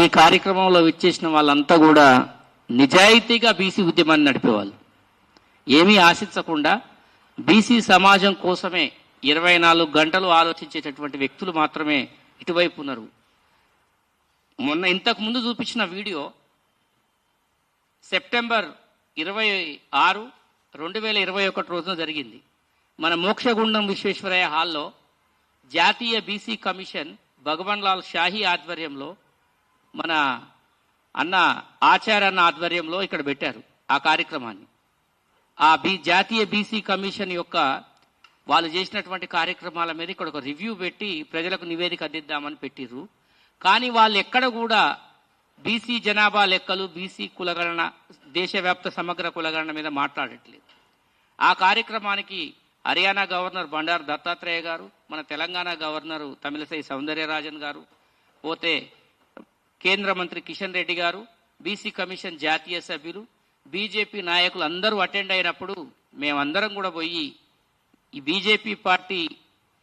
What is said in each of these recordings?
ఈ కార్యక్రమంలో విచ్చేసిన వాళ్ళంతా కూడా నిజాయితీగా బీసీ ఉద్యమాన్ని నడిపేవాళ్ళు, ఏమీ ఆశించకుండా బీసీ సమాజం కోసమే 24 గంటలు ఆలోచించేటటువంటి వ్యక్తులు మాత్రమే ఇటువైపు ఉన్నారు. మొన్న ఇంతకు ముందు చూపించిన వీడియో సెప్టెంబర్ 26, 2021 రోజున జరిగింది. మన మోక్షగుండం విశ్వేశ్వరయ్య హాల్లో జాతీయ బీసీ కమిషన్ భగవన్ లాల్ షాహీ ఆధ్వర్యంలో, మన అన్న ఆచార్య ఆధ్వర్యంలో ఇక్కడ పెట్టారు ఆ కార్యక్రమాన్ని. ఆ జాతీయ బీసీ కమిషన్ యొక్క వాళ్ళు చేసినటువంటి కార్యక్రమాల మీద ఇక్కడ ఒక రివ్యూ పెట్టి ప్రజలకు నివేదిక అందిద్దామని పెట్టిర్రు. కానీ వాళ్ళు ఎక్కడ కూడా బీసీ జనాభా లెక్కలు, బీసీ కులగణన, దేశవ్యాప్త సమగ్ర కులగణన మీద మాట్లాడట్లేదు. ఆ కార్యక్రమానికి హర్యానా గవర్నర్ బండారు దత్తాత్రేయ గారు, మన తెలంగాణ గవర్నరు తమిళసై సౌందర్యరాజన్ గారు, పోతే కేంద్ర మంత్రి కిషన్ రెడ్డి గారు, బీసీ కమిషన్ జాతీయ సభ్యులు, బీజేపీ నాయకులు అందరూ అటెండ్ అయినప్పుడు మేమందరం కూడా పోయి ఈ బీజేపీ పార్టీ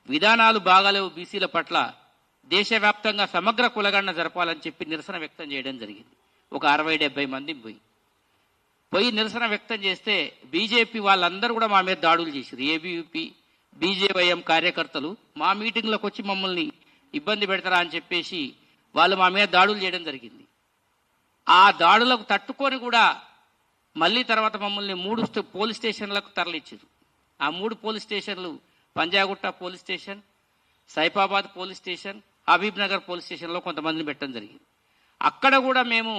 విధానాలు బాగాలేవు, బీసీల పట్ల దేశవ్యాప్తంగా సమగ్ర కులగణన జరపాలని చెప్పి నిరసన వ్యక్తం చేయడం జరిగింది. ఒక 60-70 మంది పోయి నిరసన వ్యక్తం చేస్తే బీజేపీ వాళ్ళందరూ కూడా మా మీద దాడులు చేశారు. ఏబీవీపీ, బీజేవైఎం కార్యకర్తలు మా మీటింగ్లకు వచ్చి మమ్మల్ని ఇబ్బంది పెడతారా అని చెప్పేసి వాళ్ళు మా మీద దాడులు చేయడం జరిగింది. ఆ దాడులకు తట్టుకొని కూడా మళ్ళీ తర్వాత మమ్మల్ని 3 పోలీస్ స్టేషన్లకు తరలిచ్చారు. ఆ 3 పోలీస్ స్టేషన్లు Panjagutta police station, Saifabad police station, Habib Nagar police స్టేషన్లో కొంతమందిని పెట్టడం జరిగింది. అక్కడ కూడా మేము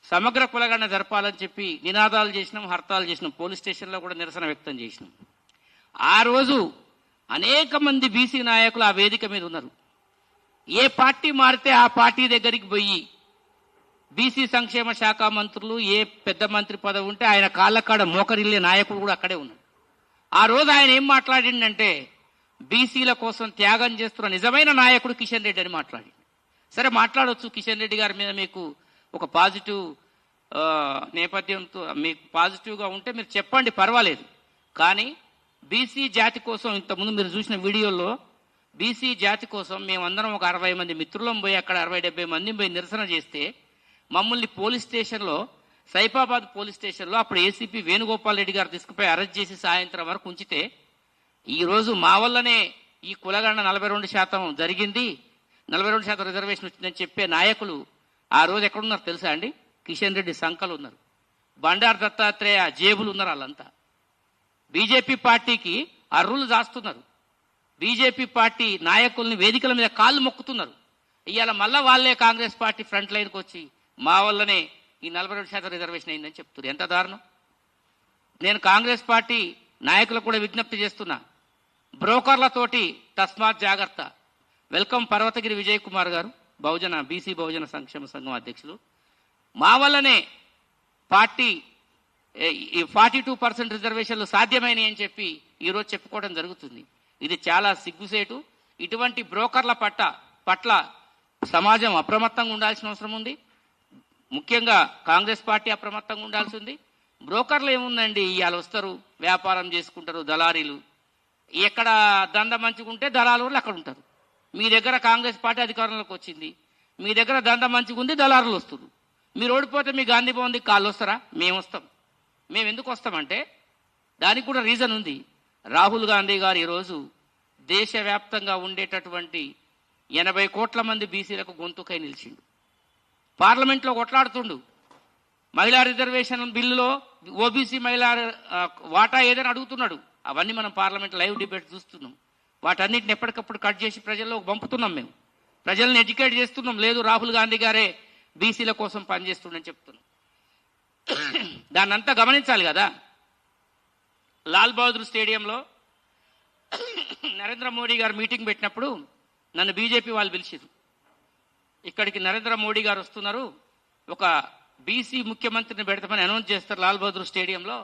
సమగ్ర కులగణన జరపాలని చెప్పి నినాదాలు చేసినాం, హర్తాలు చేసినాం. పోలీస్ స్టేషన్లో కూడా నిరసన వ్యక్తం చేసినాం. ఆ రోజు అనేక మంది బీసీ నాయకులు ఆ వేదిక మీద ఉన్నారు. ఏ పార్టీ మారితే ఆ పార్టీ దగ్గరికి పోయి బీసీ సంక్షేమ శాఖ మంత్రులు, ఏ పెద్ద మంత్రి పదవి ఉంటే ఆయన కాళ్ళకాడ మోకరిల్లే నాయకుడు కూడా అక్కడే ఉన్నాడు. ఆ రోజు ఆయన ఏం మాట్లాడిందంటే బీసీల కోసం త్యాగం చేస్తున్న నిజమైన నాయకుడు కిషన్ రెడ్డి అని మాట్లాడి. సరే మాట్లాడవచ్చు, కిషన్ రెడ్డి గారి మీద మీకు ఒక పాజిటివ్ నేపథ్యంతో మీకు పాజిటివ్గా ఉంటే మీరు చెప్పండి, పర్వాలేదు. కానీ బీసీ జాతి కోసం ఇంతకుముందు మీరు చూసిన వీడియోలో బీసీ జాతి కోసం మేమందరం ఒక 60 మంది మిత్రులం పోయి అక్కడ 60-70 మంది పోయి నిరసన చేస్తే మమ్మల్ని పోలీస్ స్టేషన్లో, సైఫాబాద్ పోలీస్ స్టేషన్లో అప్పుడు ఏసీపీ వేణుగోపాల్ రెడ్డి గారు తీసుకుపోయి అరెస్ట్ చేసి సాయంత్రం వరకు ఉంచితే ఈరోజు మా వల్లనే ఈ కులగణన 42% జరిగింది, 42% రిజర్వేషన్ వచ్చిందని చెప్పే నాయకులు ఆ రోజు ఎక్కడున్నారు తెలుసా అండి? కిషన్ రెడ్డి సంకలు ఉన్నారు, బండారు దత్తాత్రేయ జేబులు ఉన్నారు. వాళ్ళంతా బీజేపీ పార్టీకి అర్రులు దాస్తున్నారు. బీజేపీ పార్టీ నాయకుల్ని వేదికల మీద కాళ్ళు మొక్కుతున్నారు. ఇవాళ మళ్ళా వాళ్ళే కాంగ్రెస్ పార్టీ ఫ్రంట్ లైన్కి వచ్చి మా వల్లనే ఈ 42% రిజర్వేషన్ అయిందని చెప్తున్నారు. ఎంత దారుణం! నేను కాంగ్రెస్ పార్టీ నాయకులకు కూడా విజ్ఞప్తి చేస్తున్నా, బ్రోకర్లతోటి తస్మాత్ జాగ్రత్త. వెల్కమ్ పర్వతగిరి విజయ్ కుమార్ గారు, బీసీ బహుజన సంక్షేమ సంఘం అధ్యక్షులు. మా వల్లనే పార్టీ 42% రిజర్వేషన్లు సాధ్యమైనవి అని చెప్పి ఈరోజు చెప్పుకోవడం జరుగుతుంది. ఇది చాలా సిగ్గుసేటు. ఇటువంటి బ్రోకర్ల పట్ల సమాజం అప్రమత్తంగా ఉండాల్సిన అవసరం ఉంది. ముఖ్యంగా కాంగ్రెస్ పార్టీ అప్రమత్తంగా ఉండాల్సి ఉంది. బ్రోకర్లు ఏముందండి, ఇవాళ వస్తారు, వ్యాపారం చేసుకుంటారు, దళారీలు. ఎక్కడ దంద మంచిగుంటే దళారులు అక్కడ ఉంటారు. మీ దగ్గర కాంగ్రెస్ పార్టీ అధికారంలోకి వచ్చింది, మీ దగ్గర దంద మంచిగా ఉంది, దళారులు వస్తారు. మీరు ఓడిపోతే మీ గాంధీ భవన్కి కాళ్ళు వస్తారా? మేము వస్తాం. మేము ఎందుకు వస్తామంటే దానికి కూడా రీజన్ ఉంది. రాహుల్ గాంధీ గారు ఈరోజు దేశవ్యాప్తంగా ఉండేటటువంటి 80 కోట్ల మంది బీసీలకు గొంతుకై నిలిచిండు. పార్లమెంట్లో కొట్లాడుతుండు. మహిళా రిజర్వేషన్ బిల్లులో ఓబీసీ మహిళా వాటా ఏదైనా అడుగుతున్నాడు. అవన్నీ మనం పార్లమెంట్ లైవ్ డిబేట్ చూస్తున్నాం. వాటన్నిటిని ఎప్పటికప్పుడు కట్ చేసి ప్రజల్లో పంపుతున్నాం. మేము ప్రజల్ని ఎడ్యుకేట్ చేస్తున్నాం. లేదు, రాహుల్ గాంధీ గారే బీసీల కోసం పనిచేస్తుండని చెప్తున్నాం. దాన్ని అంతా గమనించాలి కదా. లాల్ బహదూర్ స్టేడియంలో నరేంద్ర మోడీ గారు మీటింగ్ పెట్టినప్పుడు నన్ను బీజేపీ వాళ్ళు పిలిచారు. ఇక్కడికి నరేంద్ర మోడీ గారు వస్తున్నారు, ఒక బీసీ ముఖ్యమంత్రిని పెడతామని అనౌన్స్ చేస్తారు లాల్ బహదూర్ స్టేడియంలో.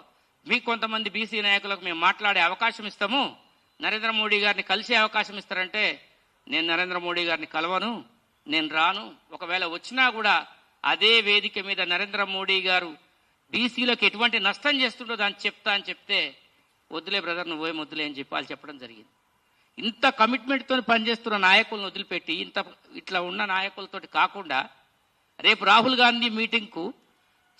మీకు కొంతమంది బీసీ నాయకులకు మేము మాట్లాడే అవకాశం ఇస్తాము, నరేంద్ర మోడీ గారిని కలిసే అవకాశం ఇస్తారంటే నేను నరేంద్ర మోడీ గారిని కలవను, నేను రాను. ఒకవేళ వచ్చినా కూడా అదే వేదిక మీద నరేంద్ర మోడీ గారు బీసీలకు ఎటువంటి నష్టం చేస్తుండో దాన్ని చెప్తా అని చెప్తే, వద్దులే బ్రదర్, నువ్వేం వద్దులే అని చెప్పి వాళ్ళు చెప్పడం జరిగింది. ఇంత కమిట్మెంట్తో పనిచేస్తున్న నాయకులను వదిలిపెట్టి ఇట్లా ఉన్న నాయకులతోటి కాకుండా రేపు రాహుల్ గాంధీ మీటింగ్కు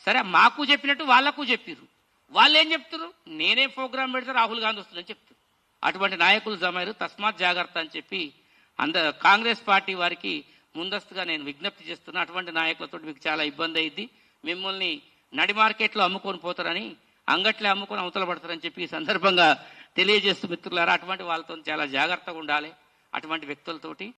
సరే మాకు చెప్పినట్టు వాళ్ళకు చెప్పిర్రు. వాళ్ళు ఏం చెప్తారు? నేనే ప్రోగ్రాం పెడితే రాహుల్ గాంధీ వస్తుందని చెప్తారు. అటువంటి నాయకులు జమైరు, తస్మాత్ జాగ్రత్త అని చెప్పి కాంగ్రెస్ పార్టీ వారికి ముందస్తుగా నేను విజ్ఞప్తి చేస్తున్నా. అటువంటి నాయకులతో మీకు చాలా ఇబ్బంది అయింది. మిమ్మల్ని నడి మార్కెట్లో అమ్ముకొని పోతారని, అంగట్లే అమ్ముకొని అవతల పడతారని చెప్పి ఈ సందర్భంగా తెలియజేస్తూ మిత్రులారా, అటువంటి వాళ్ళతో చాలా జాగ్రత్తగా ఉండాలి. అటువంటి వ్యక్తులతోటి